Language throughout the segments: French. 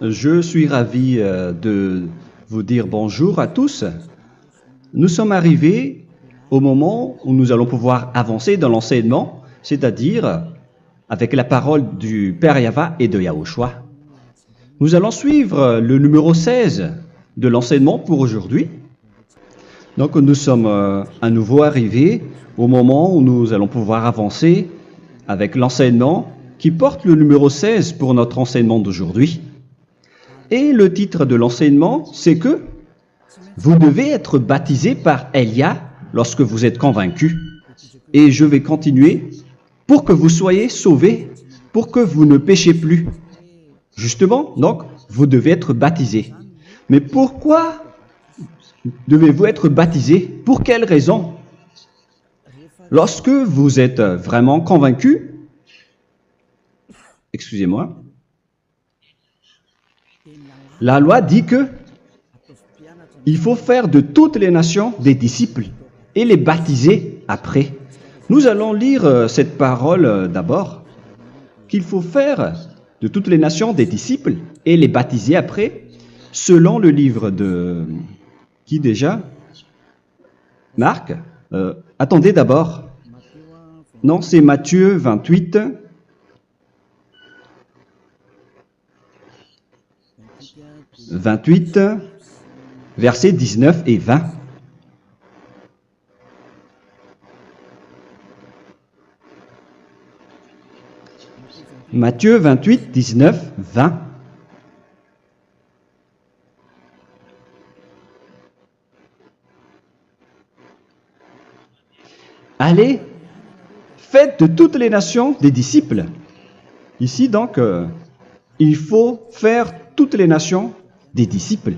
Je suis ravi de vous dire bonjour à tous. Nous sommes arrivés au moment où nous allons pouvoir avancer dans l'enseignement, c'est-à-dire avec la parole du Père Yava et de Yahushua. Nous allons suivre le numéro 16 de l'enseignement pour aujourd'hui. Donc nous sommes à nouveau arrivés au moment où nous allons pouvoir avancer avec l'enseignement qui porte le numéro 16 pour notre enseignement d'aujourd'hui. Et le titre de l'enseignement, c'est que vous devez être baptisé par Elia lorsque vous êtes convaincu. Et je vais continuer pour que vous soyez sauvés, pour que vous ne péchez plus. Justement, donc, vous devez être baptisé. Mais pourquoi devez-vous être baptisé? Pour quelle raison? Lorsque vous êtes vraiment convaincu, excusez-moi, la loi dit que il faut faire de toutes les nations des disciples et les baptiser après. Nous allons lire cette parole d'abord, qu'il faut faire de toutes les nations des disciples et les baptiser après, selon le livre de... Qui déjà? Marc. Attendez d'abord. Non, c'est Matthieu 28. Versets 19 et 20. Matthieu 28, 19, 20. Allez, faites de toutes les nations des disciples. Ici donc, il faut faire toutes les nations des disciples.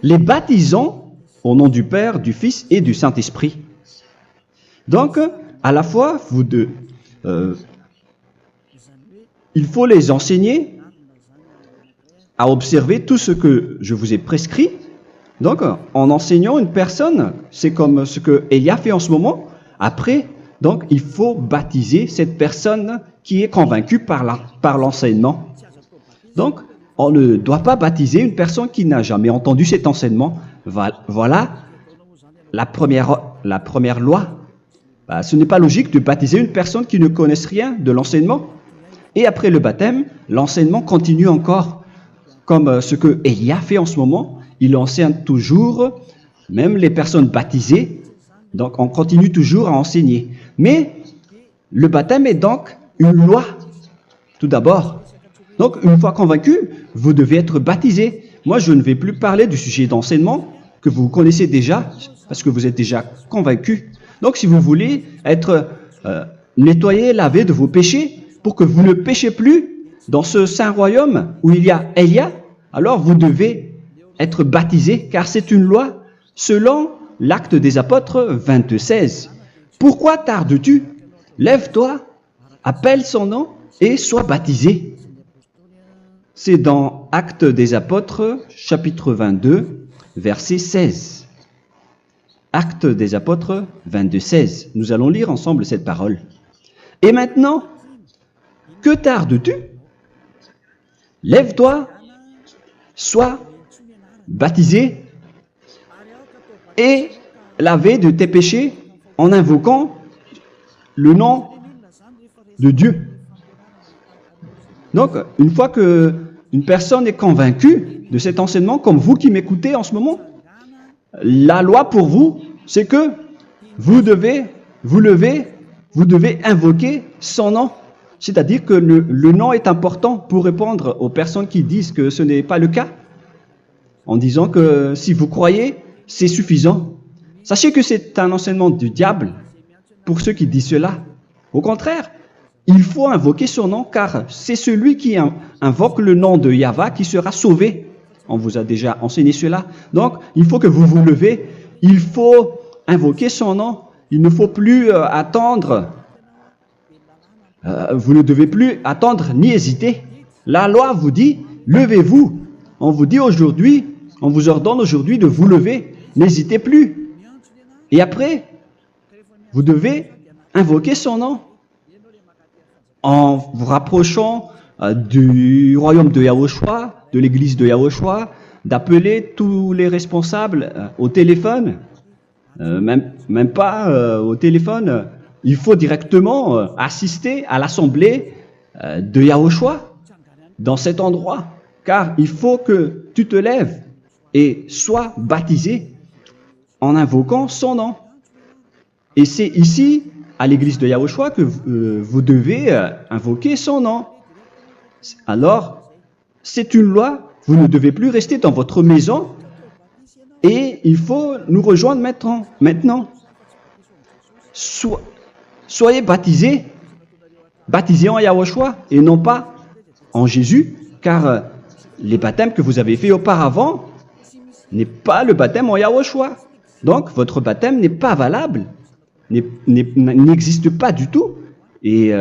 Les baptisons au nom du Père, du Fils et du Saint-Esprit. Donc, à la fois, il faut les enseigner à observer tout ce que je vous ai prescrit. Donc, en enseignant une personne, c'est comme ce que Elia fait en ce moment. Après, donc, il faut baptiser cette personne qui est convaincue par l'enseignement. Donc, on ne doit pas baptiser une personne qui n'a jamais entendu cet enseignement. Voilà la première loi. Ce n'est pas logique de baptiser une personne qui ne connaisse rien de l'enseignement. Et après le baptême, l'enseignement continue encore, comme ce que Elia fait en ce moment. Il enseigne toujours, même les personnes baptisées. Donc, on continue toujours à enseigner. Mais le baptême est donc une loi, tout d'abord. Donc, une fois convaincu, vous devez être baptisé. Moi, je ne vais plus parler du sujet d'enseignement que vous connaissez déjà, parce que vous êtes déjà convaincu. Donc, si vous voulez être nettoyé, lavé de vos péchés, pour que vous ne péchez plus dans ce saint royaume où il y a Elia, alors vous devez être baptisé, car c'est une loi selon l'Acte des Apôtres 22:16. Pourquoi tardes-tu? Lève-toi, appelle son nom et sois baptisé. C'est dans Actes des Apôtres, chapitre 22, verset 16. Actes des Apôtres 22:16. Nous allons lire ensemble cette parole. Et maintenant, que tardes-tu? Lève-toi, sois baptisé et lavé de tes péchés en invoquant le nom de Dieu. Donc, une fois qu'une personne est convaincue de cet enseignement, comme vous qui m'écoutez en ce moment, la loi pour vous, c'est que vous devez invoquer son nom. C'est-à-dire que le nom est important pour répondre aux personnes qui disent que ce n'est pas le cas, en disant que si vous croyez, c'est suffisant. Sachez que c'est un enseignement du diable pour ceux qui disent cela. Au contraire, il faut invoquer son nom, car c'est celui qui invoque le nom de Yahva qui sera sauvé. On vous a déjà enseigné cela. Donc, il faut que vous vous levez, il faut invoquer son nom. Il ne faut plus attendre. Vous ne devez plus attendre ni hésiter. La loi vous dit, levez-vous. On vous dit aujourd'hui, on vous ordonne aujourd'hui de vous lever. N'hésitez plus. Et après, vous devez invoquer son nom en vous rapprochant du royaume de Yahushua, de l'église de Yahushua, d'appeler tous les responsables au téléphone, même pas au téléphone. Il faut directement assister à l'assemblée de Yahushua dans cet endroit, car il faut que tu te lèves et sois baptisé en invoquant son nom. Et c'est ici, à l'église de Yahushua, que vous devez invoquer son nom. Alors, c'est une loi, vous ne devez plus rester dans votre maison et il faut nous rejoindre maintenant. Soyez baptisés en Yahushua et non pas en Jésus, car les baptêmes que vous avez faits auparavant n'est pas le baptême en Yahushua. Donc, votre baptême n'est pas valable, n'existe pas du tout. Et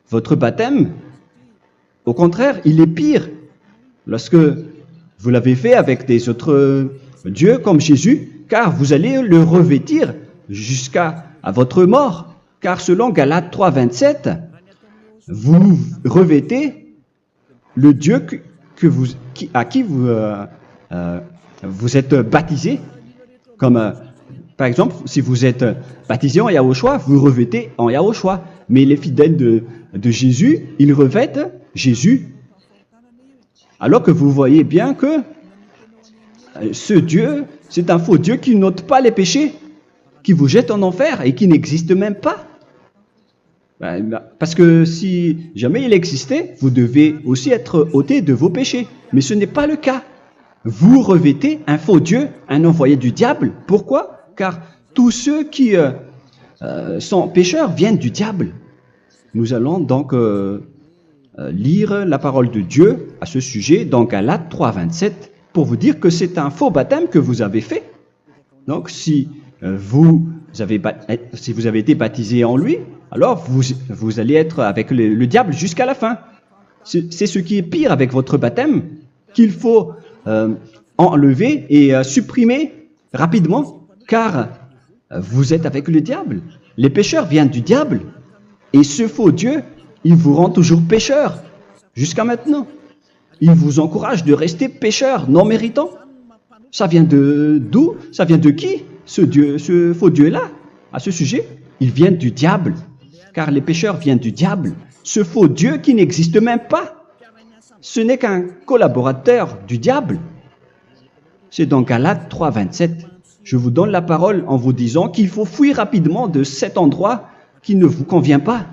votre baptême, au contraire, il est pire. Lorsque vous l'avez fait avec des autres dieux comme Jésus, car vous allez le revêtir jusqu'à votre mort. Car selon Galates 3, 27, vous revêtez le Dieu à qui vous êtes baptisé. Comme par exemple, si vous êtes baptisé en Yahushua, vous revêtez en Yahushua. Mais les fidèles de Jésus, ils revêtent Jésus. Alors que vous voyez bien que ce Dieu, c'est un faux Dieu qui n'ôte pas les péchés, qui vous jette en enfer et qui n'existe même pas. Parce que si jamais il existait, vous devez aussi être ôté de vos péchés. Mais ce n'est pas le cas. Vous revêtez un faux Dieu, un envoyé du diable. Pourquoi? Car tous ceux qui sont pécheurs viennent du diable. Nous allons donc lire la parole de Dieu à ce sujet dans Galates 3, 27 pour vous dire que c'est un faux baptême que vous avez fait. Donc si vous avez été baptisé en lui, alors vous allez être avec le diable jusqu'à la fin. C'est ce qui est pire avec votre baptême qu'il faut enlever et supprimer rapidement, car vous êtes avec le diable. Les pécheurs viennent du diable, et ce faux Dieu, il vous rend toujours pécheur, jusqu'à maintenant. Il vous encourage de rester pécheur, non méritant. Ça vient d'où? Ça vient de qui, ce faux Dieu-là? À ce sujet, ils viennent du diable, car les pécheurs viennent du diable. Ce faux Dieu qui n'existe même pas. Ce n'est qu'un collaborateur du diable. C'est dans Galates 3, 27. Je vous donne la parole en vous disant qu'il faut fuir rapidement de cet endroit qui ne vous convient pas.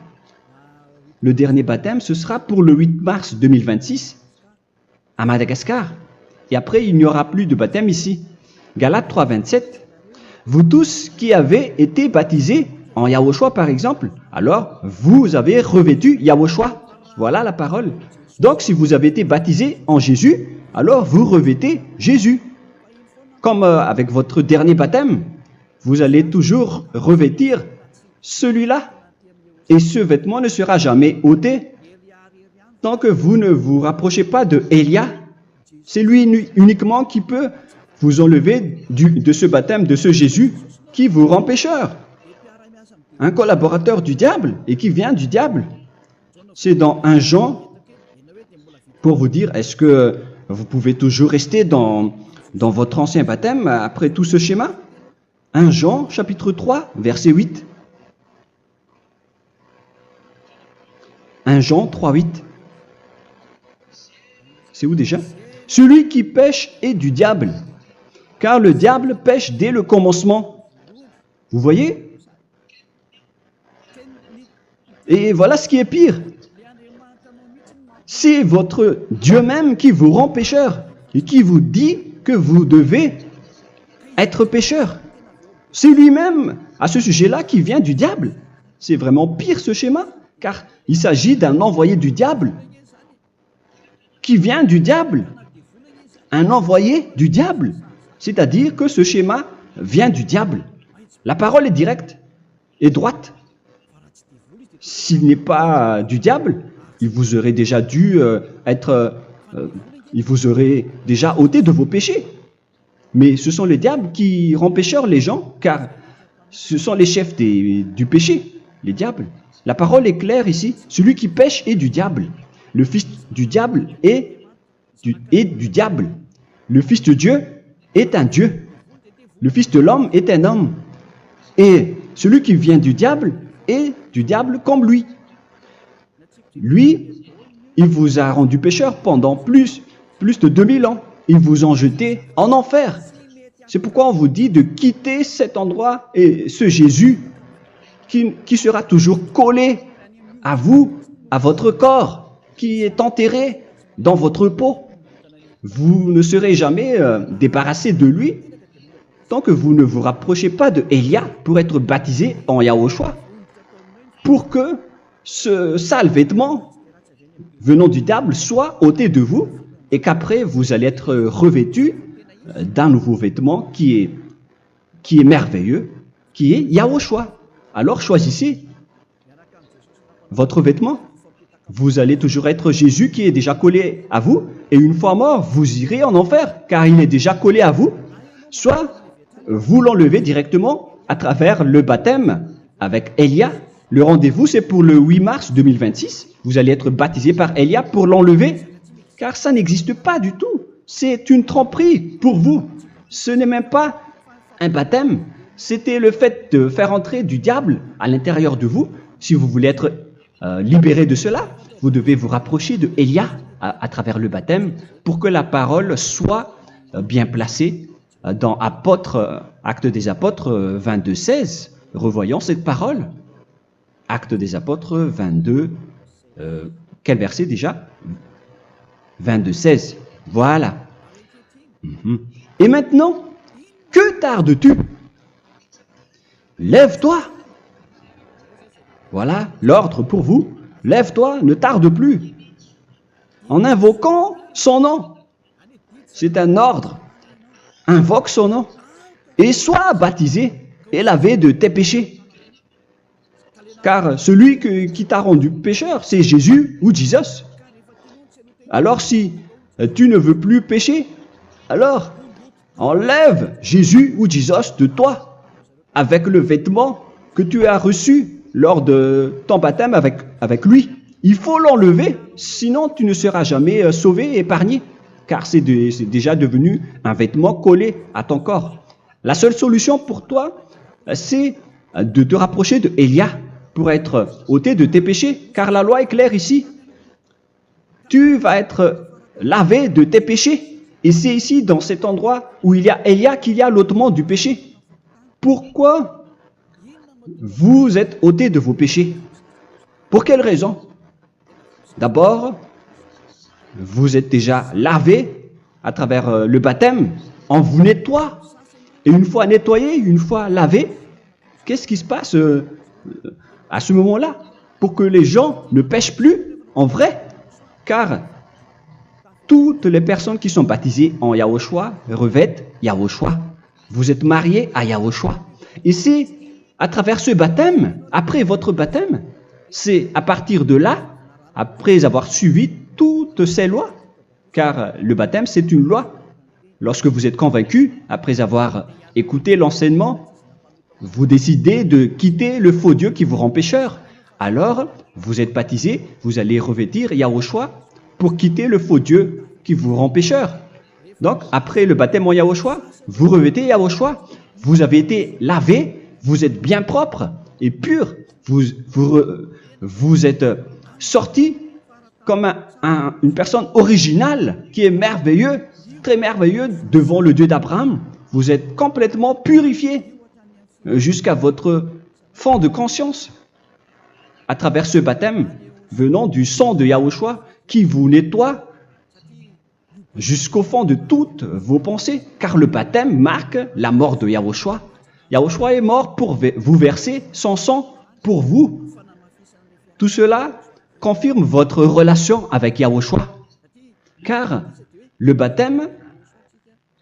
Le dernier baptême, ce sera pour le 8 mars 2026 à Madagascar. Et après, il n'y aura plus de baptême ici. Galates 3, 27. Vous tous qui avez été baptisés en Yahushua, par exemple, alors vous avez revêtu Yahushua. Voilà la parole. Donc, si vous avez été baptisé en Jésus, alors vous revêtez Jésus. Comme avec votre dernier baptême, vous allez toujours revêtir celui-là. Et ce vêtement ne sera jamais ôté tant que vous ne vous rapprochez pas de Élia. C'est lui uniquement qui peut vous enlever de ce baptême, de ce Jésus qui vous rend pécheur. Un collaborateur du diable et qui vient du diable. C'est dans 1 Jean, pour vous dire, est-ce que vous pouvez toujours rester dans votre ancien baptême après tout ce schéma? 1 Jean, chapitre 3, verset 8. 1 Jean 3, 8. C'est où déjà? Celui qui pêche est du diable, car le diable pêche dès le commencement. Vous voyez? Et voilà ce qui est pire. C'est votre Dieu même qui vous rend pécheur et qui vous dit que vous devez être pécheur. C'est lui-même, à ce sujet-là, qui vient du diable. C'est vraiment pire ce schéma, car il s'agit d'un envoyé du diable qui vient du diable. Un envoyé du diable. C'est-à-dire que ce schéma vient du diable. La parole est directe et droite. S'il n'est pas du diable, il vous aurait déjà dû il vous aurait déjà ôté de vos péchés. Mais ce sont les diables qui rendent pécheurs les gens, car ce sont les chefs du péché, les diables. La parole est claire ici, celui qui pêche est du diable. le fils du diable est du diable. Le fils de Dieu est un Dieu. Le fils de l'homme est un homme. Et celui qui vient du diable est du diable comme lui. Lui, il vous a rendu pécheur pendant plus de 2000 ans. Il vous a jeté en enfer. C'est pourquoi on vous dit de quitter cet endroit et ce Jésus qui sera toujours collé à vous, à votre corps, qui est enterré dans votre peau. Vous ne serez jamais débarrassé de lui tant que vous ne vous rapprochez pas de Élia pour être baptisé en Yahushua, pour que ce sale vêtement venant du diable soit ôté de vous et qu'après vous allez être revêtu d'un nouveau vêtement qui est merveilleux, qui est Yahushua. Alors choisissez votre vêtement. Vous allez toujours être Jésus qui est déjà collé à vous, et une fois mort, vous irez en enfer, car il est déjà collé à vous. Soit vous l'enlevez directement à travers le baptême avec Élia. Le rendez-vous, c'est pour le 8 mars 2026. Vous allez être baptisé par Élia pour l'enlever, car ça n'existe pas du tout. C'est une tromperie pour vous. Ce n'est même pas un baptême. C'était le fait de faire entrer du diable à l'intérieur de vous. Si vous voulez être libéré de cela, vous devez vous rapprocher de Élia à travers le baptême pour que la parole soit bien placée dans Actes des Apôtres 22:16. Revoyons cette parole. Actes des Apôtres 22, quel verset déjà? 22:16. Voilà. Et maintenant, que tardes-tu? Lève-toi. Voilà l'ordre pour vous. Lève-toi, ne tarde plus. En invoquant son nom. C'est un ordre. Invoque son nom. Et sois baptisé et lavé de tes péchés. Car celui qui t'a rendu pécheur, c'est Jésus ou Jesus. Alors si tu ne veux plus pécher, alors enlève Jésus ou Jesus de toi avec le vêtement que tu as reçu lors de ton baptême avec lui. Il faut l'enlever, sinon tu ne seras jamais sauvé, épargné, car c'est déjà devenu un vêtement collé à ton corps. La seule solution pour toi, c'est de te rapprocher de Élia pour être ôté de tes péchés, car la loi est claire ici. Tu vas être lavé de tes péchés, et c'est ici, dans cet endroit où il y a Élia, qu'il y a l'ôtement du péché. Pourquoi vous êtes ôté de vos péchés? Pour quelle raison? D'abord, vous êtes déjà lavé à travers le baptême. On vous nettoie. Et une fois nettoyé, une fois lavé, qu'est-ce qui se passe à ce moment-là? Pour que les gens ne pêchent plus en vrai. Car toutes les personnes qui sont baptisées en Yahushua revêtent Yahushua. Vous êtes mariés à Yahushua. Et c'est à travers ce baptême, après votre baptême, c'est à partir de là, après avoir suivi toutes ces lois, car le baptême c'est une loi. Lorsque vous êtes convaincu, après avoir écouté l'enseignement, vous décidez de quitter le faux Dieu qui vous rend pécheur. Alors, vous êtes baptisé, vous allez revêtir Yahushua pour quitter le faux Dieu qui vous rend pécheur. Donc, après le baptême en Yahushua, vous revêtez Yahushua, vous avez été lavé, vous êtes bien propre et pur, vous êtes sorti comme une personne originale qui est merveilleux, très merveilleux devant le Dieu d'Abraham. Vous êtes complètement purifié jusqu'à votre fond de conscience à travers ce baptême venant du sang de Yahushua qui vous nettoie jusqu'au fond de toutes vos pensées, car le baptême marque la mort de Yahushua. Yahushua est mort pour vous verser son sang pour vous. Tout cela confirme votre relation avec Yahushua, car le baptême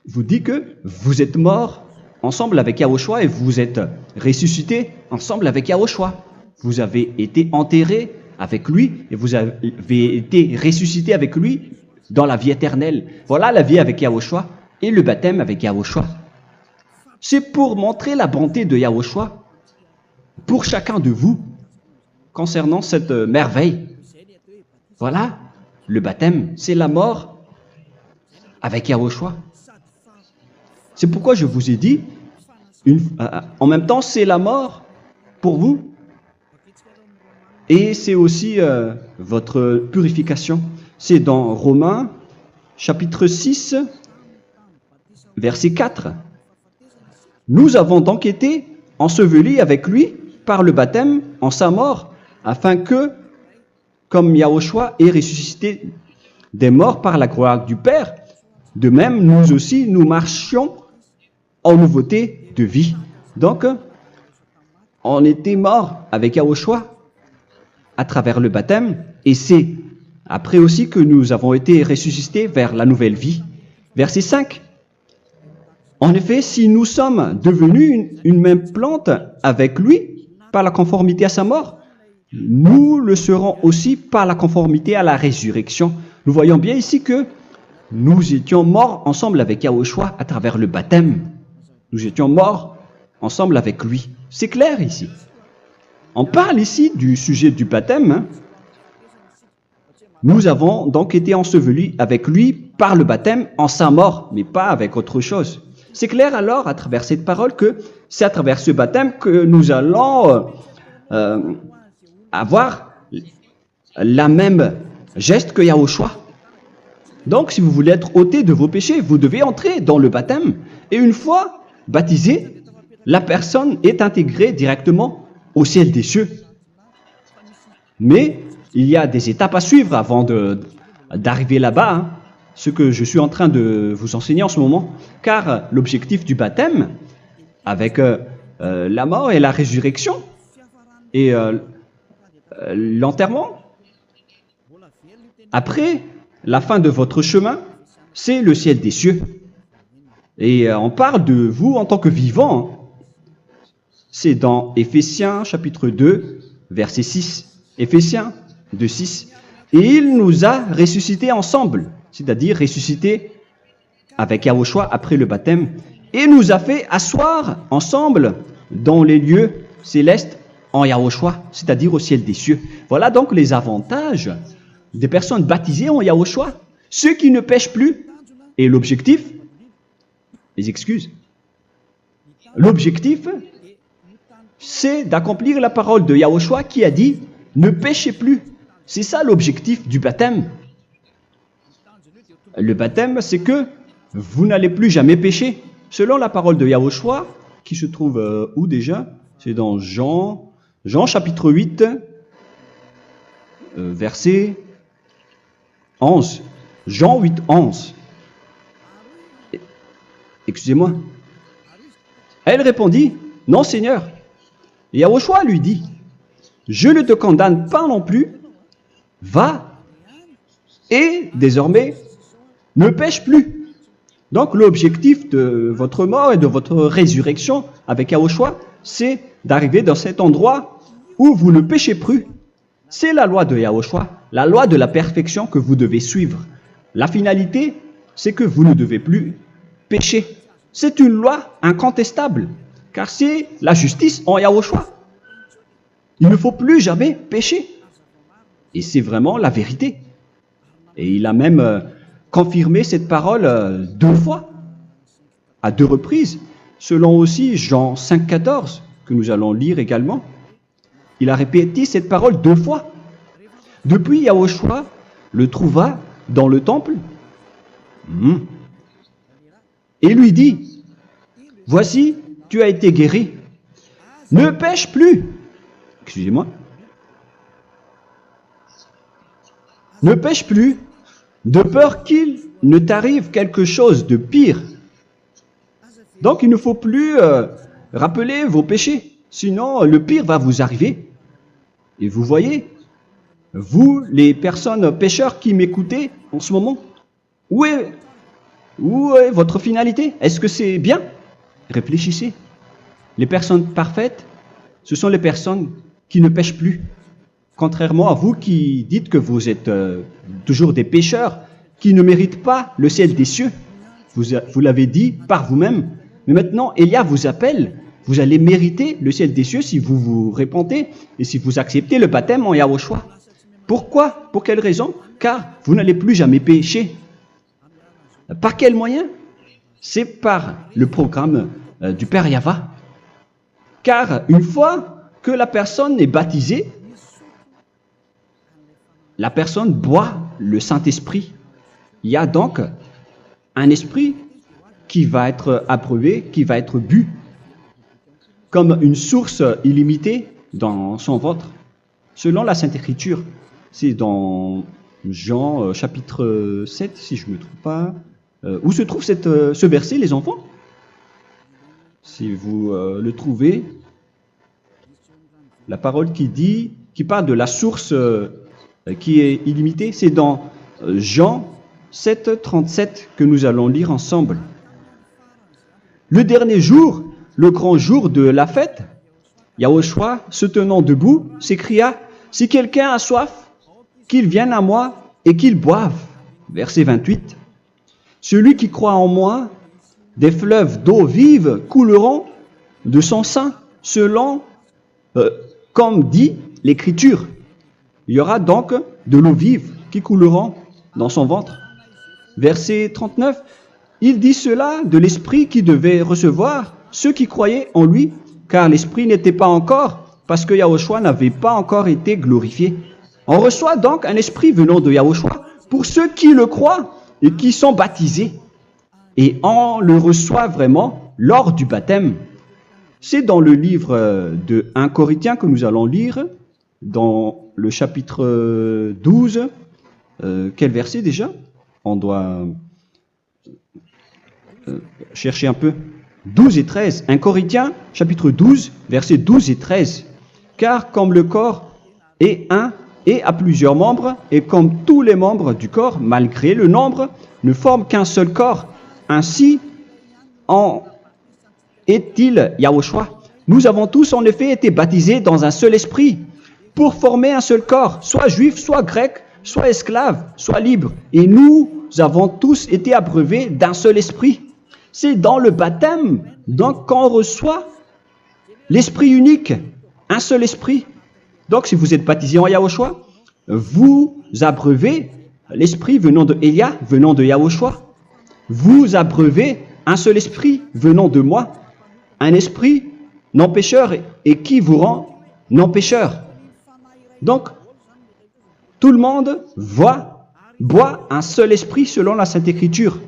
vous dit que vous êtes mort ensemble avec Yahushua et vous êtes ressuscité ensemble avec Yahushua. Vous avez été enterré avec lui et vous avez été ressuscité avec lui dans la vie éternelle. Voilà la vie avec Yahushua et le baptême avec Yahushua. C'est pour montrer la bonté de Yahushua pour chacun de vous concernant cette merveille. Voilà le baptême, c'est la mort avec Yahushua. C'est pourquoi je vous ai dit, en même temps, c'est la mort pour vous et c'est aussi votre purification. C'est dans Romains, chapitre 6, verset 4. Nous avons donc été ensevelis avec lui par le baptême en sa mort, afin que, comme Yahushua est ressuscité des morts par la gloire du Père, de même nous aussi nous marchions en nouveauté de vie. Donc, on était morts avec Yahushua à travers le baptême, et c'est après aussi que nous avons été ressuscités vers la nouvelle vie. Verset 5. En effet, si nous sommes devenus une même plante avec lui par la conformité à sa mort, nous le serons aussi par la conformité à la résurrection. Nous voyons bien ici que nous étions morts ensemble avec Yahushua à travers le baptême. Nous étions morts ensemble avec lui. C'est clair ici. On parle ici du sujet du baptême. Nous avons donc été ensevelis avec lui par le baptême en sa mort, mais pas avec autre chose. C'est clair alors à travers cette parole que c'est à travers ce baptême que nous allons avoir la même geste que Yahushua. Donc si vous voulez être ôté de vos péchés, vous devez entrer dans le baptême. Et une fois baptisé, la personne est intégrée directement au ciel des cieux. Mais il y a des étapes à suivre avant d'arriver là-bas, ce que je suis en train de vous enseigner en ce moment, car l'objectif du baptême, avec la mort et la résurrection, et l'enterrement, après la fin de votre chemin, c'est le ciel des cieux. Et on parle de vous en tant que vivant. C'est dans Éphésiens chapitre 2, verset 6. Éphésiens 2, 6. Et il nous a ressuscités ensemble, c'est-à-dire ressuscités avec Yahushua après le baptême, et nous a fait asseoir ensemble dans les lieux célestes en Yahushua, c'est-à-dire au ciel des cieux. Voilà donc les avantages des personnes baptisées en Yahushua, ceux qui ne pêchent plus. Et l'objectif, les excuses, l'objectif, c'est d'accomplir la parole de Yahushua qui a dit « Ne péchez plus ». C'est ça l'objectif du baptême. Le baptême, c'est que vous n'allez plus jamais pécher. Selon la parole de Yahushua, qui se trouve où déjà? C'est dans Jean chapitre 8, verset 11. Jean 8, 11. Excusez-moi. Elle répondit, « Non, Seigneur. » Et Yahushua lui dit, « Je ne te condamne pas non plus. Va et désormais ne pêche plus. » Donc l'objectif de votre mort et de votre résurrection avec Yahushua, c'est d'arriver dans cet endroit où vous ne péchez plus. C'est la loi de Yahushua, la loi de la perfection que vous devez suivre. La finalité, c'est que vous ne devez plus pécher. C'est une loi incontestable, car c'est la justice en Yahushua. Il ne faut plus jamais pécher. Et c'est vraiment la vérité. Et il a même confirmé cette parole 2 fois, à 2 reprises, selon aussi Jean 5, 14, que nous allons lire également. Il a répété cette parole 2 fois. Depuis, Yahushua le trouva dans le temple et lui dit, « Voici, tu as été guéri. Ne pêche plus. » Excusez-moi. Ne pêche plus, de peur qu'il ne t'arrive quelque chose de pire. Donc il ne faut plus rappeler vos péchés, sinon le pire va vous arriver. Et vous voyez, vous les personnes pécheurs qui m'écoutez en ce moment, où est votre finalité? Est-ce que c'est bien? Réfléchissez. Les personnes parfaites, ce sont les personnes qui ne pêchent plus. Contrairement à vous qui dites que vous êtes toujours des pécheurs qui ne méritent pas le ciel des cieux. Vous l'avez dit par vous-même. Mais maintenant, Élia vous appelle. Vous allez mériter le ciel des cieux si vous vous repentez et si vous acceptez le baptême en Yahushua. Pourquoi? Pour quelle raison? Car vous n'allez plus jamais pécher. Par quel moyen? C'est par le programme du Père Yahva. Car une fois que la personne est baptisée, la personne boit le Saint-Esprit. Il y a donc un esprit qui va être approuvé, qui va être bu, comme une source illimitée dans son ventre, selon la Sainte Écriture. C'est dans Jean chapitre 7, si je ne me trompe pas. Où se trouve ce verset, les enfants? Si vous le trouvez, la parole qui parle de la source qui est illimitée, c'est dans Jean 7, 37 que nous allons lire ensemble. Le dernier jour, le grand jour de la fête, Yahushua, se tenant debout, s'écria, « Si quelqu'un a soif, qu'il vienne à moi et qu'il boive. » Verset 28. « Celui qui croit en moi, des fleuves d'eau vive couleront de son sein, selon, comme dit l'Écriture. » Il y aura donc de l'eau vive qui couleront dans son ventre. Verset 39. Il dit cela de l'Esprit qui devait recevoir ceux qui croyaient en lui, car l'Esprit n'était pas encore, parce que Yahushua n'avait pas encore été glorifié. On reçoit donc un Esprit venant de Yahushua pour ceux qui le croient et qui sont baptisés. Et on le reçoit vraiment lors du baptême. C'est dans le livre de 1 Corinthiens que nous allons lire, dans le chapitre 12. Quel verset déjà? On doit chercher un peu. 12 et 13. 1 Corinthiens, chapitre 12, versets 12 et 13. Car comme le corps est un et a plusieurs membres, et comme tous les membres du corps, malgré le nombre, ne forment qu'un seul corps, ainsi en est-il Yahushua. Nous avons tous en effet été baptisés dans un seul esprit, pour former un seul corps, soit juif, soit grec, soit esclave, soit libre. Et nous avons tous été abreuvés d'un seul esprit. C'est dans le baptême, donc, qu'on reçoit l'esprit unique, un seul esprit. Donc, si vous êtes baptisé en Yahushua, vous abreuvez l'esprit venant de Elia, venant de Yahushua. Vous abreuvez un seul esprit venant de moi, un esprit non pécheur et qui vous rend non pécheur. Donc, tout le monde boit un seul esprit selon la Sainte Écriture.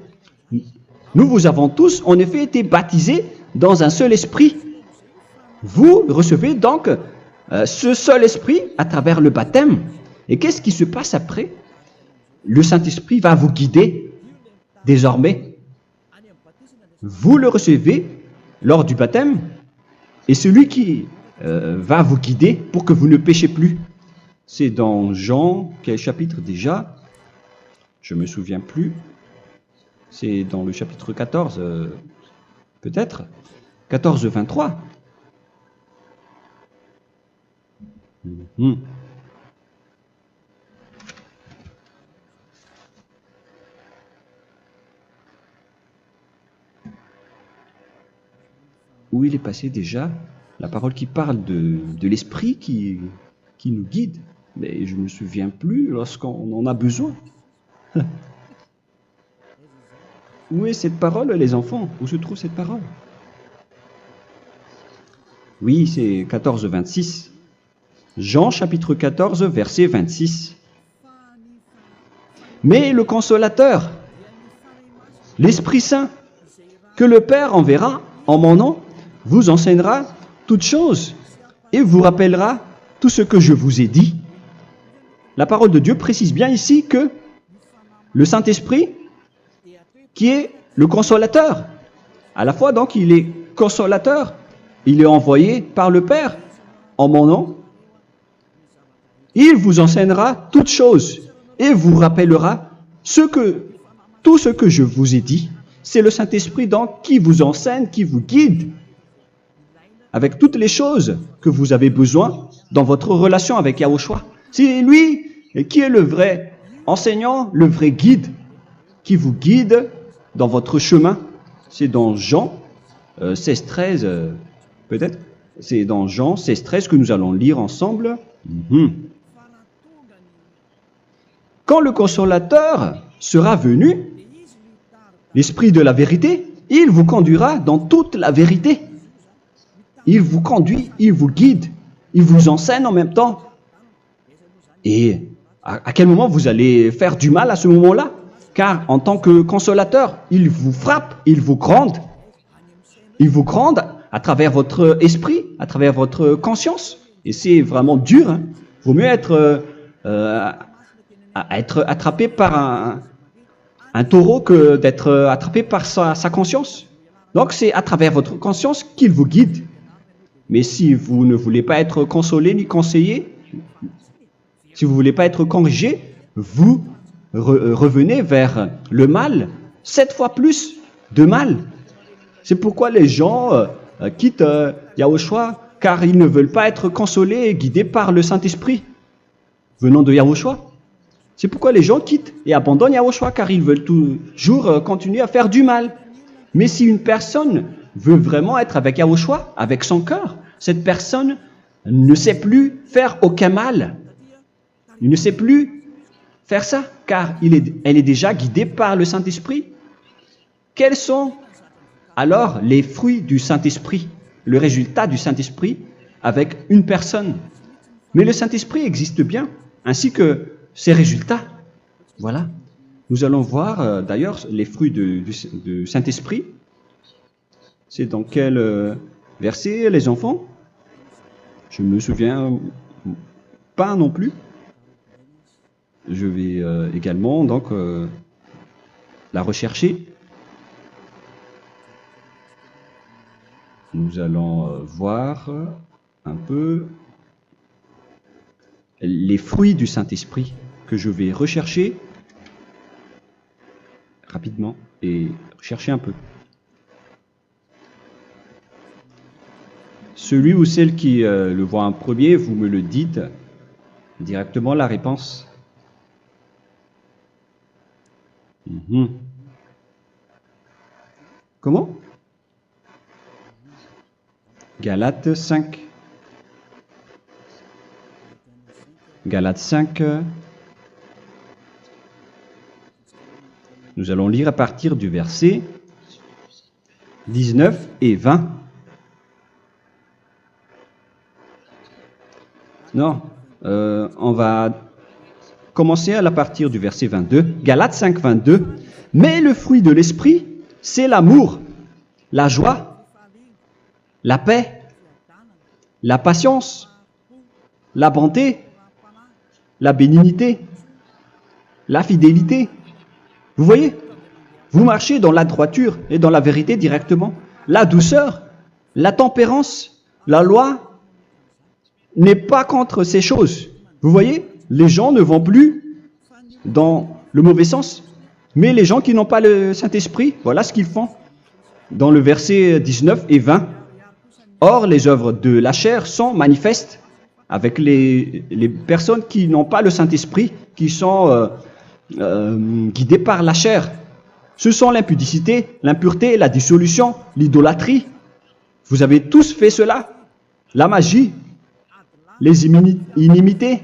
Nous vous avons tous en effet été baptisés dans un seul esprit. Vous recevez donc ce seul esprit à travers le baptême. Et qu'est-ce qui se passe après? Le Saint-Esprit va vous guider désormais. Vous le recevez lors du baptême et celui qui va vous guider pour que vous ne péchez plus. C'est dans Jean, quel chapitre déjà? Je ne me souviens plus. C'est dans le chapitre 14, peut-être. 14, 23. Où il est passé déjà la parole qui parle de l'esprit qui nous guide. Mais je ne me souviens plus lorsqu'on en a besoin. Où est cette parole, les enfants? Où se trouve cette parole? Oui, c'est 14, 26. Jean, chapitre 14, verset 26. Mais le Consolateur, l'Esprit Saint, que le Père enverra en mon nom, vous enseignera toutes choses et vous rappellera tout ce que je vous ai dit. La parole de Dieu précise bien ici que le Saint-Esprit, qui est le consolateur, à la fois donc il est consolateur, il est envoyé par le Père en mon nom, il vous enseignera toutes choses et vous rappellera tout ce que je vous ai dit. C'est le Saint-Esprit donc qui vous enseigne, qui vous guide avec toutes les choses que vous avez besoin dans votre relation avec Yahushua. C'est lui qui est le vrai enseignant, le vrai guide, qui vous guide dans votre chemin. C'est dans Jean 16, 13, peut-être. C'est dans Jean 16, 13 que nous allons lire ensemble. quand le consolateur sera venu, l'Esprit de la vérité, il vous conduira dans toute la vérité. Il vous conduit, il vous guide, il vous enseigne en même temps. Et à quel moment vous allez faire du mal à ce moment-là? Car en tant que consolateur, il vous frappe, il vous gronde. Il vous gronde à travers votre esprit, à travers votre conscience. Et c'est vraiment dur. Hein. Vaut mieux être attrapé par un taureau que d'être attrapé par sa conscience. Donc c'est à travers votre conscience qu'il vous guide. Mais si vous ne voulez pas être consolé ni conseillé, si vous ne voulez pas être corrigé, vous revenez vers le mal, 7 fois plus de mal. C'est pourquoi les gens quittent Yahushua, car ils ne veulent pas être consolés et guidés par le Saint-Esprit venant de Yahushua. C'est pourquoi les gens quittent et abandonnent Yahushua, car ils veulent toujours continuer à faire du mal. Mais si une personne veut vraiment être avec Yahushua, avec son cœur, cette personne ne sait plus faire aucun mal. Il ne sait plus faire ça, car elle est déjà guidée par le Saint-Esprit. Quels sont alors les fruits du Saint-Esprit, le résultat du Saint-Esprit avec une personne? Mais le Saint-Esprit existe bien, ainsi que ses résultats. Voilà. Nous allons voir d'ailleurs les fruits du Saint-Esprit. C'est dans quel verset, les enfants? Je ne me souviens pas non plus. Je vais également donc la rechercher. Nous allons voir un peu les fruits du Saint-Esprit que je vais rechercher rapidement et chercher un peu. Celui ou celle qui le voit en premier, vous me le dites directement la réponse. Comment? Galates 5. Galates 5. Nous allons lire à partir du verset 19 et 20. Non, on va commencer à partir du verset 22. Galates 5, 22. Mais le fruit de l'esprit, c'est l'amour, la joie, la paix, la patience, la bonté, la bénignité, la fidélité. Vous voyez? Vous marchez dans la droiture et dans la vérité directement. La douceur, la tempérance, la loi n'est pas contre ces choses. Vous voyez? Les gens ne vont plus dans le mauvais sens. Mais les gens qui n'ont pas le Saint-Esprit, voilà ce qu'ils font. Dans le verset 19 et 20. Or, les œuvres de la chair sont manifestes avec les personnes qui n'ont pas le Saint-Esprit, qui sont guidées par la chair. Ce sont l'impudicité, l'impureté, la dissolution, l'idolâtrie. Vous avez tous fait cela. La magie, les inimités,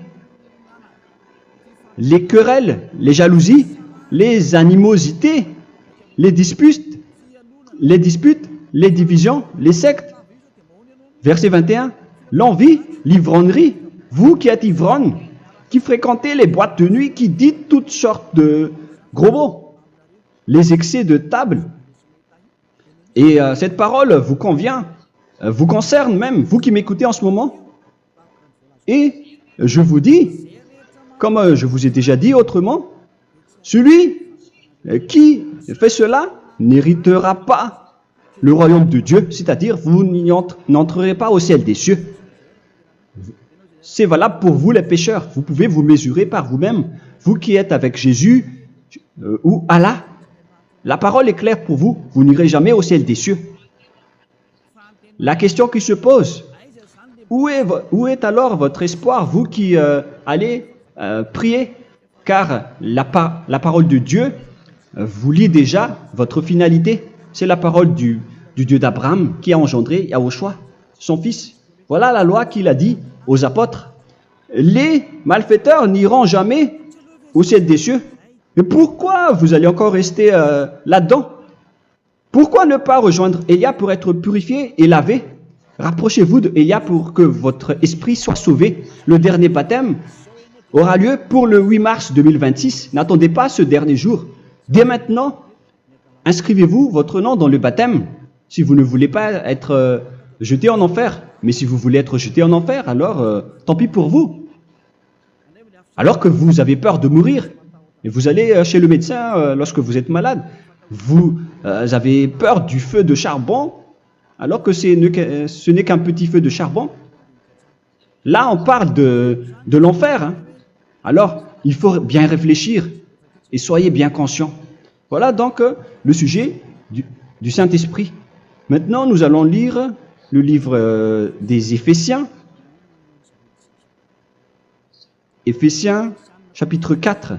les querelles, les jalousies, les animosités, les disputes, les divisions, les sectes. Verset 21, l'envie, l'ivrognerie, vous qui êtes ivrognes, qui fréquentez les boîtes de nuit, qui dites toutes sortes de gros mots, les excès de table. Et cette parole vous convient, vous concerne même, vous qui m'écoutez en ce moment. Et je vous dis, comme je vous ai déjà dit autrement, celui qui fait cela n'héritera pas le royaume de Dieu, c'est-à-dire vous n'entrerez pas au ciel des cieux. C'est valable pour vous les pécheurs. Vous pouvez vous mesurer par vous-même. Vous qui êtes avec Jésus ou Allah, la parole est claire pour vous. Vous n'irez jamais au ciel des cieux. La question qui se pose, où est alors votre espoir, vous qui allez prier? Car la parole de Dieu vous lit déjà votre finalité. C'est la parole du Dieu d'Abraham qui a engendré Yahushua, son fils. Voilà la loi qu'il a dit aux apôtres. Les malfaiteurs n'iront jamais au ciel des cieux. Mais pourquoi vous allez encore rester là-dedans? Pourquoi ne pas rejoindre Élia pour être purifié et lavé? Rapprochez-vous d'Élia pour que votre esprit soit sauvé. Le dernier baptême aura lieu pour le 8 mars 2026. N'attendez pas ce dernier jour. Dès maintenant, inscrivez-vous votre nom dans le baptême si vous ne voulez pas être jeté en enfer. Mais si vous voulez être jeté en enfer, alors tant pis pour vous. Alors que vous avez peur de mourir, et vous allez chez le médecin lorsque vous êtes malade, vous avez peur du feu de charbon, alors que ce n'est qu'un petit feu de charbon. Là, on parle de l'enfer. Hein. Alors, il faut bien réfléchir et soyez bien conscients. Voilà donc le sujet du Saint-Esprit. Maintenant, nous allons lire le livre des Éphésiens. Éphésiens, chapitre 4.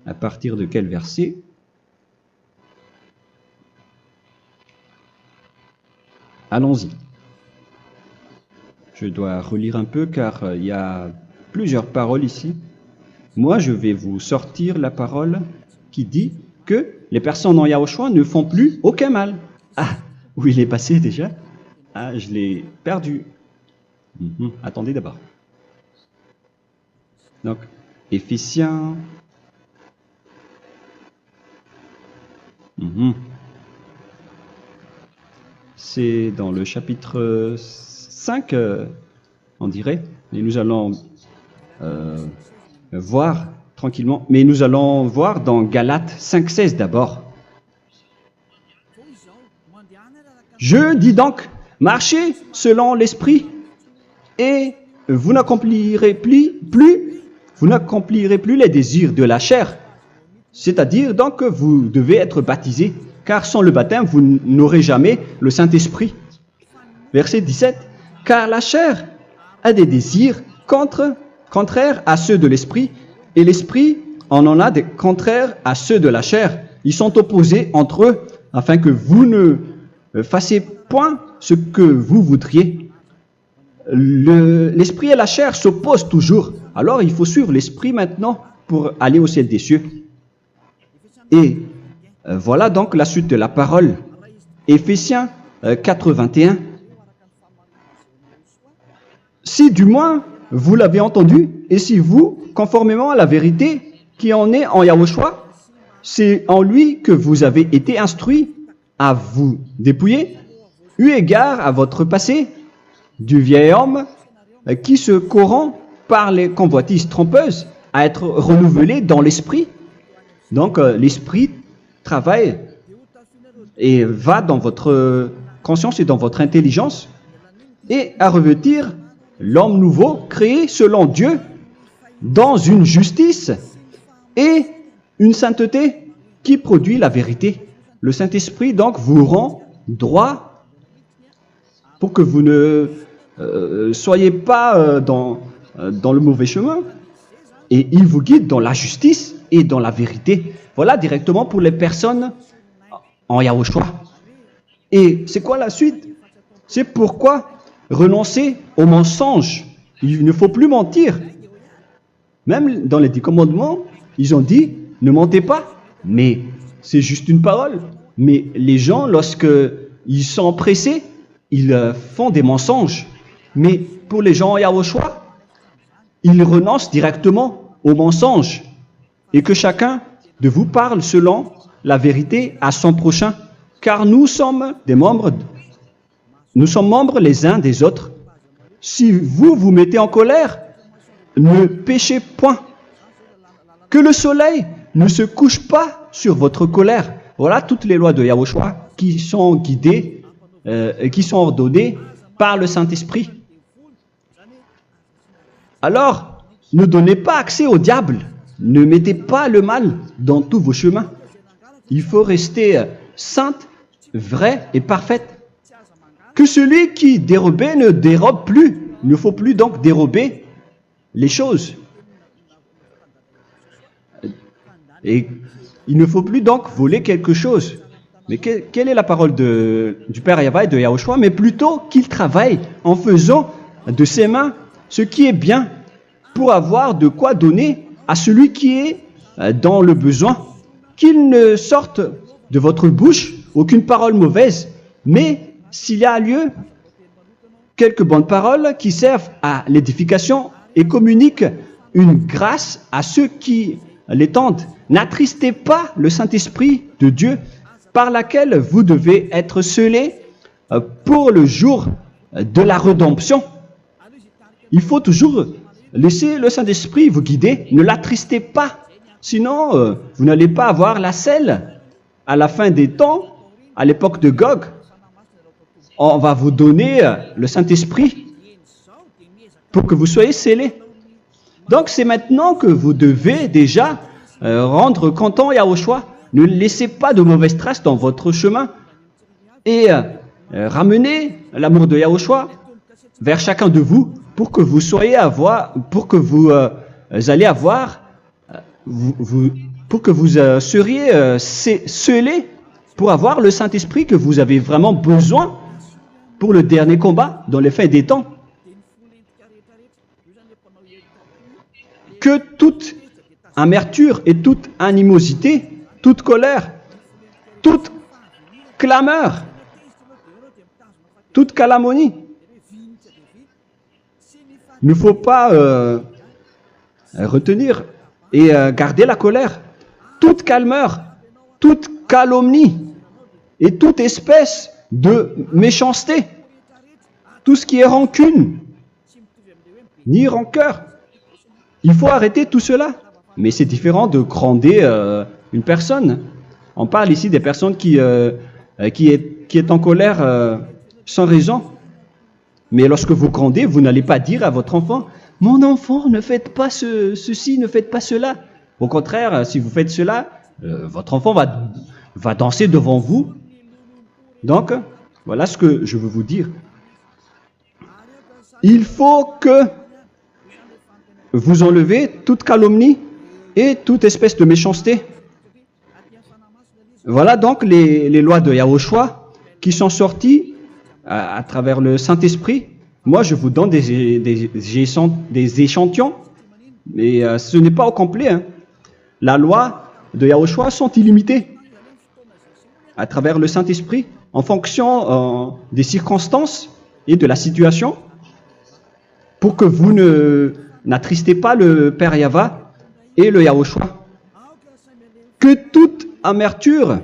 À partir de quel verset? Allons-y. Je dois relire un peu car il y a plusieurs paroles ici. Moi, je vais vous sortir la parole qui dit que les personnes en Yahushua ne font plus aucun mal. Ah, où il est passé déjà? Ah, je l'ai perdu. Attendez d'abord. Donc, Éphésiens. C'est dans le chapitre 5, on dirait. Et nous allons voir tranquillement. Mais nous allons voir dans Galates 5,16 d'abord. Je dis donc, marchez selon l'esprit, et vous n'accomplirez plus les désirs de la chair. C'est-à-dire donc que vous devez être baptisé, car sans le baptême, vous n'aurez jamais le Saint-Esprit. Verset 17. Car la chair a des désirs contraires à ceux de l'esprit, et l'esprit en a des contraires à ceux de la chair. Ils sont opposés entre eux, afin que vous ne fassiez point ce que vous voudriez. L'esprit et la chair s'opposent toujours. Alors il faut suivre l'esprit maintenant pour aller au ciel des cieux. Et voilà donc la suite de la parole. Éphésiens 4:21. Si du moins vous l'avez entendu, et si vous, conformément à la vérité qui en est en Yahushua, c'est en lui que vous avez été instruits à vous dépouiller, eu égard à votre passé, du vieil homme qui se corrompt par les convoitises trompeuses, à être renouvelé dans l'esprit. Donc l'esprit travaille et va dans votre conscience et dans votre intelligence, et à revêtir l'homme nouveau créé selon Dieu dans une justice et une sainteté qui produit la vérité. Le Saint-Esprit donc vous rend droit pour que vous ne soyez pas dans le mauvais chemin, et il vous guide dans la justice et dans la vérité. Voilà directement pour les personnes en Yahushua. Et c'est quoi la suite? C'est pourquoi renoncer au mensonge. Il ne faut plus mentir. Même dans les 10 commandements, ils ont dit ne mentez pas. Mais c'est juste une parole. Mais les gens, lorsque ils sont pressés, ils font des mensonges. Mais pour les gens en Yahushua, ils renoncent directement au mensonge. Et que chacun de vous parle selon la vérité à son prochain. Car nous sommes membres les uns des autres. Si vous vous mettez en colère, ne péchez point. Que le soleil ne se couche pas sur votre colère. Voilà toutes les lois de Yahushua qui sont guidées et qui sont ordonnées par le Saint-Esprit. Alors, ne donnez pas accès au diable. Ne mettez pas le mal dans tous vos chemins. Il faut rester sainte, vraie et parfaite. Que celui qui dérobait ne dérobe plus. Il ne faut plus donc dérober les choses. Et il ne faut plus donc voler quelque chose. Mais quelle est la parole du Père Yahweh et de Yahushua? Mais plutôt qu'il travaille en faisant de ses mains ce qui est bien pour avoir de quoi donner à celui qui est dans le besoin. Qu'il ne sorte de votre bouche aucune parole mauvaise, mais s'il y a lieu, quelques bonnes paroles qui servent à l'édification et communiquent une grâce à ceux qui l'étendent. N'attristez pas le Saint-Esprit de Dieu par laquelle vous devez être scellés pour le jour de la rédemption. Il faut toujours laisser le Saint-Esprit vous guider. Ne l'attristez pas. Sinon, vous n'allez pas avoir la selle. À la fin des temps, à l'époque de Gog, on va vous donner le Saint-Esprit pour que vous soyez scellés. Donc, c'est maintenant que vous devez déjà rendre content Yahushua. Ne laissez pas de mauvaises traces dans votre chemin et ramenez l'amour de Yahushua vers chacun de vous pour que vous soyez pour que vous seriez scellés pour avoir le Saint-Esprit que vous avez vraiment besoin pour le dernier combat dans les fins des temps. Que toute amertume et toute animosité, toute colère, toute clameur, toute calomnie, il ne faut pas retenir et garder la colère. Toute calmeur, toute calomnie et toute espèce de méchanceté, tout ce qui est rancune, ni rancœur. Il faut arrêter tout cela. Mais c'est différent de gronder une personne. On parle ici des personnes qui est en colère sans raison. Mais lorsque vous grondez, vous n'allez pas dire à votre enfant « Mon enfant, ne faites pas ceci, ne faites pas cela ». Au contraire, si vous faites cela, votre enfant va danser devant vous. Donc, voilà ce que je veux vous dire. Il faut que vous enlevez toute calomnie et toute espèce de méchanceté. Voilà donc les lois de Yahushua qui sont sorties à travers le Saint-Esprit. Moi, je vous donne des échantillons, mais ce n'est pas au complet. Hein. La loi de Yahushua sont illimitées à travers le Saint-Esprit en fonction des circonstances et de la situation pour que vous n'attristez pas le Père Yahva et le Yahushua. Que toute amertume,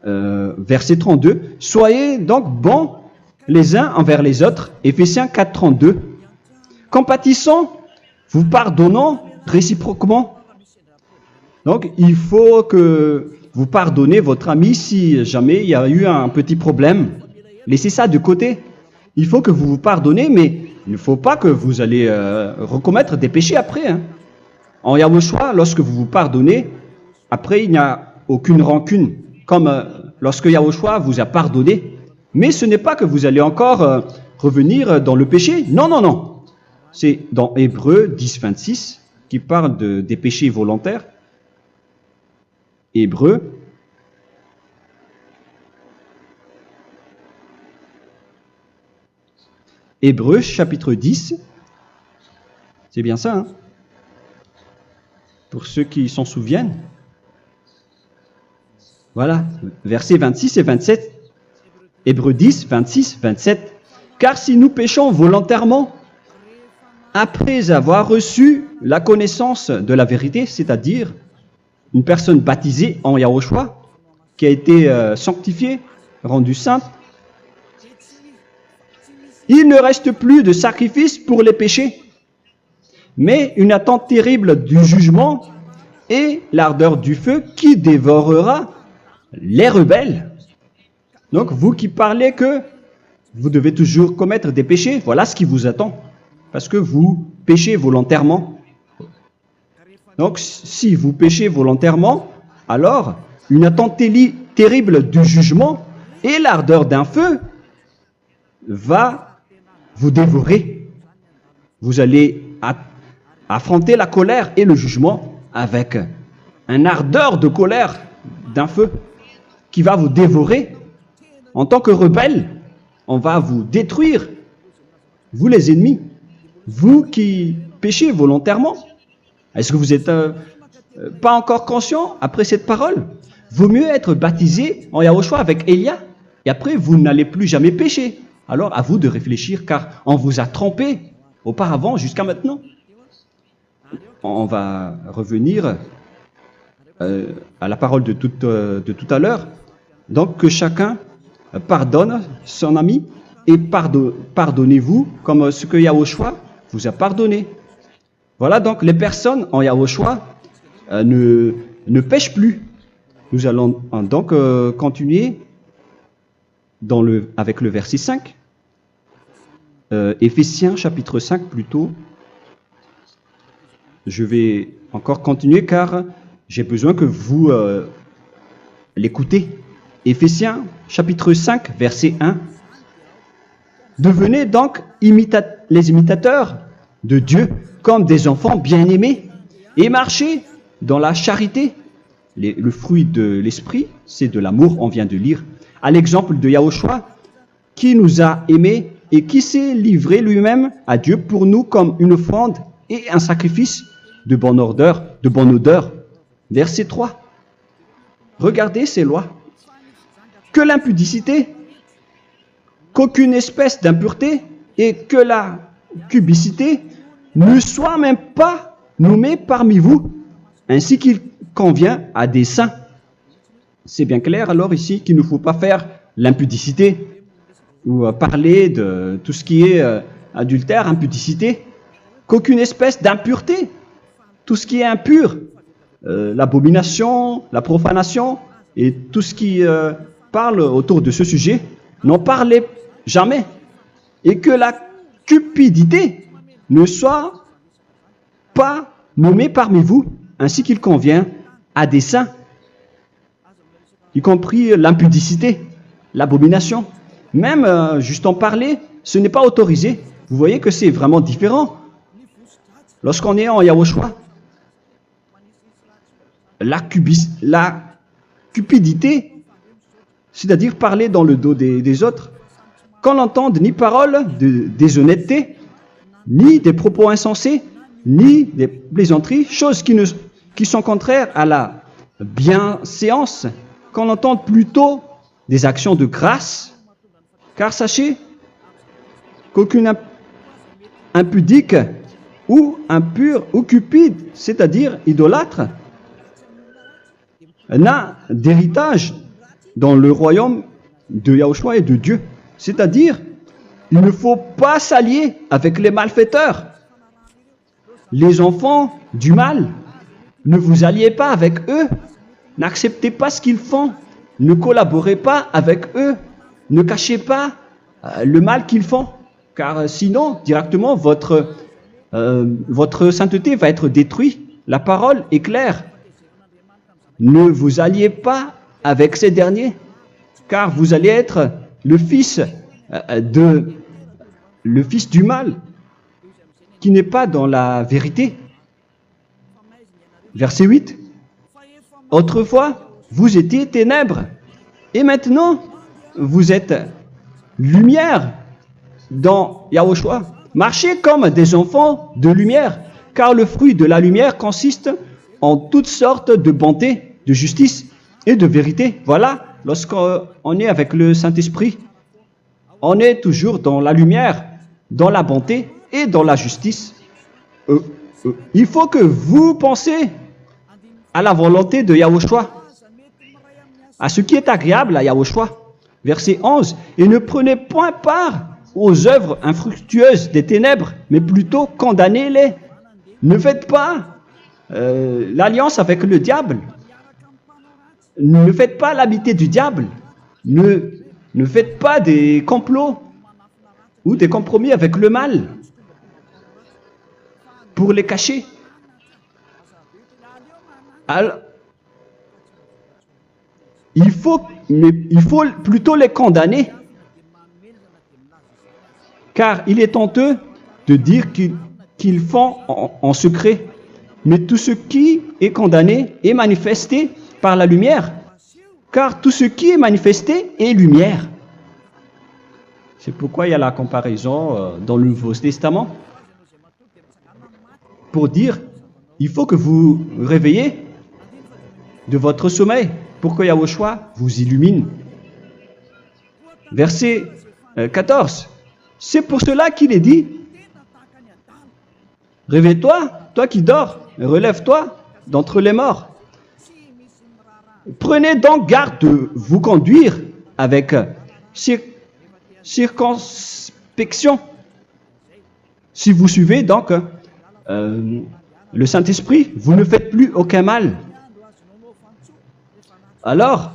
verset 32, soyez donc bons les uns envers les autres, Éphésiens 4, 32, compatissant, vous pardonnant réciproquement. Donc, il faut que vous pardonnez votre ami si jamais il y a eu un petit problème. Laissez ça de côté. Il faut que vous vous pardonnez, mais il ne faut pas que vous allez recommettre des péchés après. Hein. En Yahushua, lorsque vous vous pardonnez, après il n'y a aucune rancune, comme lorsque Yahushua vous a pardonné. Mais ce n'est pas que vous allez encore revenir dans le péché. Non, non, non. C'est dans Hébreux 10, 26 qui parle des péchés volontaires. Hébreux. Hébreux chapitre 10. C'est bien ça, hein? Pour ceux qui s'en souviennent. Voilà, versets 26 et 27. Hébreux 10, 26, 27. Car si nous péchons volontairement, après avoir reçu la connaissance de la vérité, c'est-à-dire une personne baptisée en Yahushua, qui a été sanctifiée, rendue sainte, il ne reste plus de sacrifice pour les péchés, mais une attente terrible du jugement et l'ardeur du feu qui dévorera les rebelles. Donc, vous qui parlez que vous devez toujours commettre des péchés, voilà ce qui vous attend. Parce que vous péchez volontairement. Donc, si vous péchez volontairement, alors une attente terrible du jugement et l'ardeur d'un feu va vous dévorer. Vous allez affronter la colère et le jugement avec un ardeur de colère d'un feu qui va vous dévorer. En tant que rebelle, on va vous détruire vous les ennemis, vous qui péchez volontairement. Est-ce que vous n'êtes pas encore conscient après cette parole? Vaut mieux être baptisé en Yahushua avec Elia, et après vous n'allez plus jamais pécher. Alors à vous de réfléchir, car on vous a trompé auparavant jusqu'à maintenant. On va revenir à la parole de tout à l'heure. Donc que chacun pardonne son ami et pardonnez-vous comme ce que Yahushua vous a pardonné. Voilà donc les personnes en Yahushua ne pêchent plus. Nous allons donc continuer avec le verset 5. Éphésiens chapitre 5 plutôt. Je vais encore continuer car j'ai besoin que vous l'écoutez. Éphésiens chapitre 5 verset 1. Devenez donc les imitateurs de Dieu comme des enfants bien-aimés et marchez dans la charité. Le fruit de l'esprit, c'est de l'amour, on vient de lire, à l'exemple de Yahushua qui nous a aimés et qui s'est livré lui-même à Dieu pour nous comme une offrande et un sacrifice de bonne odeur. Verset 3. Regardez ces lois. Que l'impudicité, qu'aucune espèce d'impureté et que la cubicité ne soient même pas nommés parmi vous, ainsi qu'il convient à des saints. C'est bien clair alors ici qu'il ne faut pas faire l'impudicité ou parler de tout ce qui est adultère, impudicité, qu'aucune espèce d'impureté, tout ce qui est impur, l'abomination, la profanation et tout ce qui parle autour de ce sujet, n'en parlez jamais. Et que la cupidité ne soit pas nommée parmi vous, ainsi qu'il convient à des saints, y compris l'impudicité, l'abomination. Même juste en parler, ce n'est pas autorisé. Vous voyez que c'est vraiment différent. Lorsqu'on est en Yahushua, la cupidité, c'est-à-dire parler dans le dos des autres, qu'on n'entende ni parole de déshonnêteté, ni des propos insensés, ni des plaisanteries, choses qui sont contraires à la bienséance, qu'on entende plutôt des actions de grâce, car sachez qu'aucune impudique ou impure ou cupide, c'est-à-dire idolâtre, n'a d'héritage dans le royaume de Yahushua et de Dieu. C'est-à-dire, il ne faut pas s'allier avec les malfaiteurs. Les enfants du mal, ne vous alliez pas avec eux. N'acceptez pas ce qu'ils font. Ne collaborez pas avec eux. Ne cachez pas le mal qu'ils font. Car sinon, directement, votre sainteté va être détruite. La parole est claire. Ne vous alliez pas avec ces derniers, car vous allez être le fils du mal, qui n'est pas dans la vérité. Verset 8. Autrefois, vous étiez ténèbres, et maintenant, vous êtes lumière dans Yahushua. Marchez comme des enfants de lumière, car le fruit de la lumière consiste en toutes sortes de bonté, de justice et de vérité. Voilà, lorsqu'on est avec le Saint-Esprit, on est toujours dans la lumière, dans la bonté et dans la justice. Il faut que vous pensiez à la volonté de Yahushua, à ce qui est agréable à Yahushua. Verset 11. Et ne prenez point part aux œuvres infructueuses des ténèbres, mais plutôt condamnez-les. Ne faites pas l'alliance avec le diable. Ne faites pas l'amitié du diable. Ne faites pas des complots ou des compromis avec le mal pour les cacher. Alors, il faut plutôt les condamner, car il est honteux de dire qu'ils font en secret. Mais tout ce qui est condamné est manifesté par la lumière, car tout ce qui est manifesté est lumière. C'est pourquoi il y a la comparaison dans le Nouveau Testament. Pour dire, il faut que vous réveillez de votre sommeil pour que Yahushua vous illumine. Verset 14. C'est pour cela qu'il est dit, réveille-toi, toi qui dors, relève-toi d'entre les morts. Prenez donc garde de vous conduire avec circonspection. Si vous suivez donc le Saint-Esprit, vous ne faites plus aucun mal. Alors,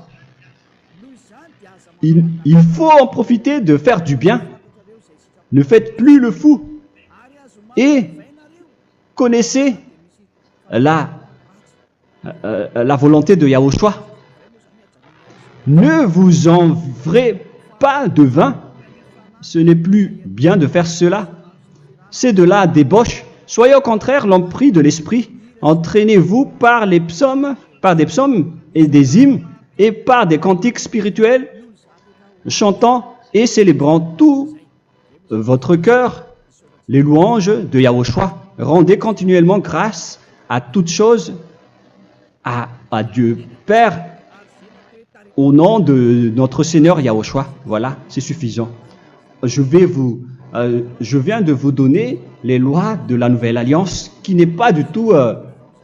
il faut en profiter de faire du bien. Ne faites plus le fou. Et connaissez la volonté de Yahushua. Ne vous envrez pas de vin. Ce n'est plus bien de faire cela. C'est de la débauche. Soyez au contraire l'empris de l'esprit. Entraînez-vous par des psaumes et des hymnes et par des cantiques spirituels, chantant et célébrant tout votre cœur les louanges de Yahushua. Rendez continuellement grâce à toutes choses à Dieu Père au nom de notre Seigneur Yahushua. Voilà, c'est suffisant. Je viens de vous donner les lois de la Nouvelle Alliance qui n'est pas du tout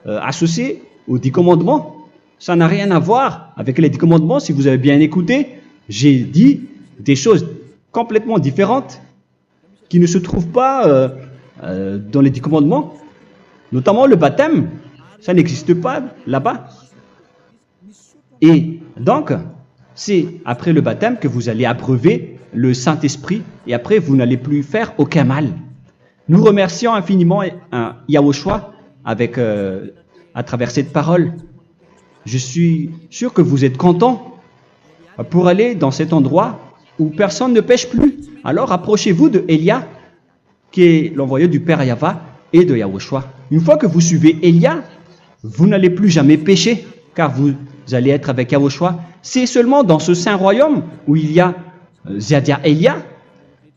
associée aux 10 commandements. Ça n'a rien à voir avec les 10 commandements. Si vous avez bien écouté, j'ai dit des choses complètement différentes qui ne se trouvent pas dans les 10 commandements. Notamment le baptême, ça n'existe pas là-bas. Et donc, c'est après le baptême que vous allez abreuver le Saint-Esprit et après vous n'allez plus faire aucun mal. Nous remercions infiniment Yahushua à travers cette parole. Je suis sûr que vous êtes contents pour aller dans cet endroit où personne ne pêche plus. Alors approchez-vous de Élia, qui est l'envoyé du Père Yahva et de Yahushua. Une fois que vous suivez Élia, vous n'allez plus jamais pécher, car vous allez être avec Yahushua. C'est seulement dans ce saint royaume où il y a Ziadia Elia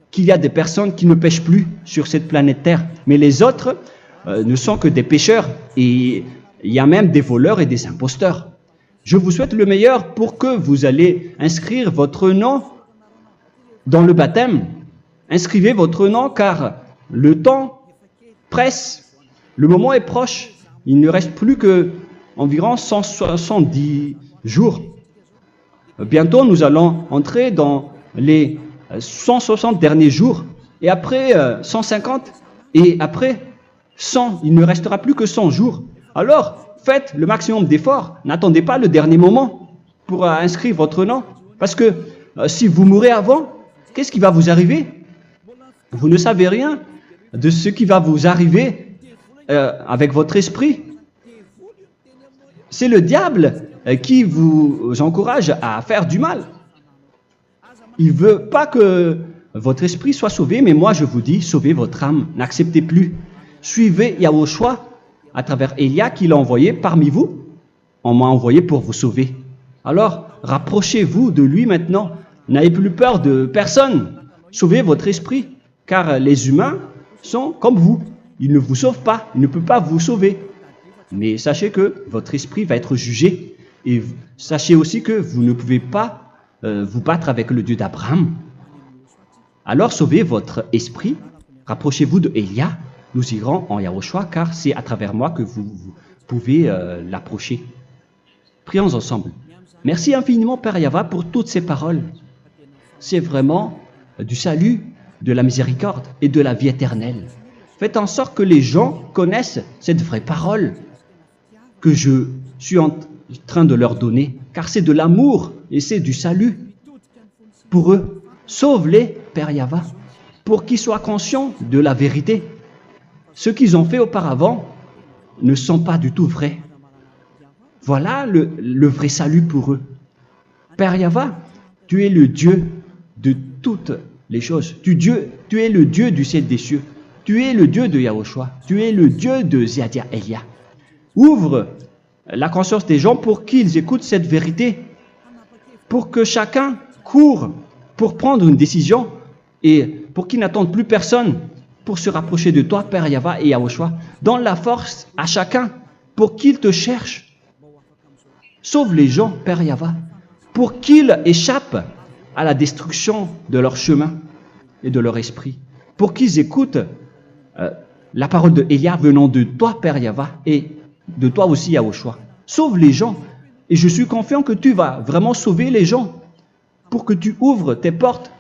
qu'il y a des personnes qui ne pêchent plus sur cette planète Terre. Mais les autres ne sont que des pécheurs et il y a même des voleurs et des imposteurs. Je vous souhaite le meilleur pour que vous allez inscrire votre nom dans le baptême. Inscrivez votre nom car le temps presse, le moment est proche. Il ne reste plus que environ 170 jours. Bientôt, nous allons entrer dans les 160 derniers jours, et après 150, et après 100. Il ne restera plus que 100 jours. Alors, faites le maximum d'efforts. N'attendez pas le dernier moment pour inscrire votre nom. Parce que si vous mourrez avant, qu'est-ce qui va vous arriver? Vous ne savez rien de ce qui va vous arriver avec votre esprit. C'est le diable qui vous encourage à faire du mal. Il ne veut pas que votre esprit soit sauvé, mais moi je vous dis, sauvez votre âme, n'acceptez plus. Suivez Yahushua à travers Élia qu'il a envoyé parmi vous. On m'a envoyé pour vous sauver. Alors, rapprochez-vous de lui maintenant. N'ayez plus peur de personne. Sauvez votre esprit, car les humains sont comme vous. Ils ne vous sauvent pas, ils ne peuvent pas vous sauver. Mais sachez que votre esprit va être jugé. Et sachez aussi que vous ne pouvez pas vous battre avec le Dieu d'Abraham. Alors sauvez votre esprit, rapprochez-vous de Élia, nous irons en Yahushua, car c'est à travers moi que vous pouvez l'approcher. Prions ensemble. Merci infiniment, Père Yahva, pour toutes ces paroles. C'est vraiment du salut, de la miséricorde et de la vie éternelle. Faites en sorte que les gens connaissent cette vraie parole que je suis en train de leur donner, car c'est de l'amour et c'est du salut pour eux. Sauve-les, Père Yahva, pour qu'ils soient conscients de la vérité. Ce qu'ils ont fait auparavant ne sont pas du tout vrais. Voilà le vrai salut pour eux. Père Yahva, tu es le Dieu de toutes les choses. Tu es le Dieu du ciel des cieux. Tu es le Dieu de Yahushua. Tu es le Dieu de Ziadia Elia. Ouvre la conscience des gens pour qu'ils écoutent cette vérité, pour que chacun court pour prendre une décision et pour qu'ils n'attendent plus personne pour se rapprocher de toi, Père Yahweh et Yahushua. Donne la force à chacun pour qu'ils te cherchent. Sauve les gens, Père Yahweh, pour qu'ils échappent à la destruction de leur chemin et de leur esprit, pour qu'ils écoutent la parole de Élia venant de toi, Père Yahweh, et de toi aussi, Yahushua. Sauve les gens, et je suis confiant que tu vas vraiment sauver les gens pour que tu ouvres tes portes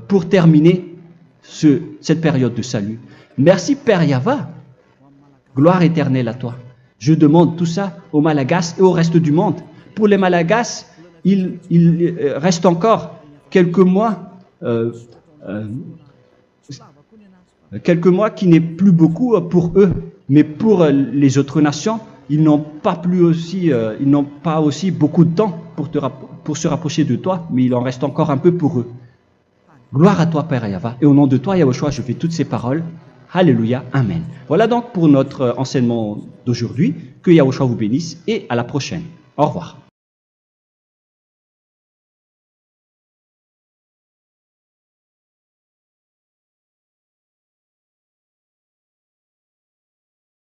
pour terminer cette période de salut. Merci, Père Yahweh. Gloire éternelle à toi. Je demande tout ça aux Malagasy et au reste du monde. Pour les Malagasy, il reste encore quelques mois qui n'est plus beaucoup pour eux, mais pour les autres nations, ils n'ont pas aussi beaucoup de temps pour se rapprocher de toi, mais il en reste encore un peu pour eux. Gloire à toi, Père Yahweh, et au nom de toi, Yahushua, je fais toutes ces paroles. Alléluia, Amen. Voilà donc pour notre enseignement d'aujourd'hui. Que Yahushua vous bénisse et à la prochaine. Au revoir.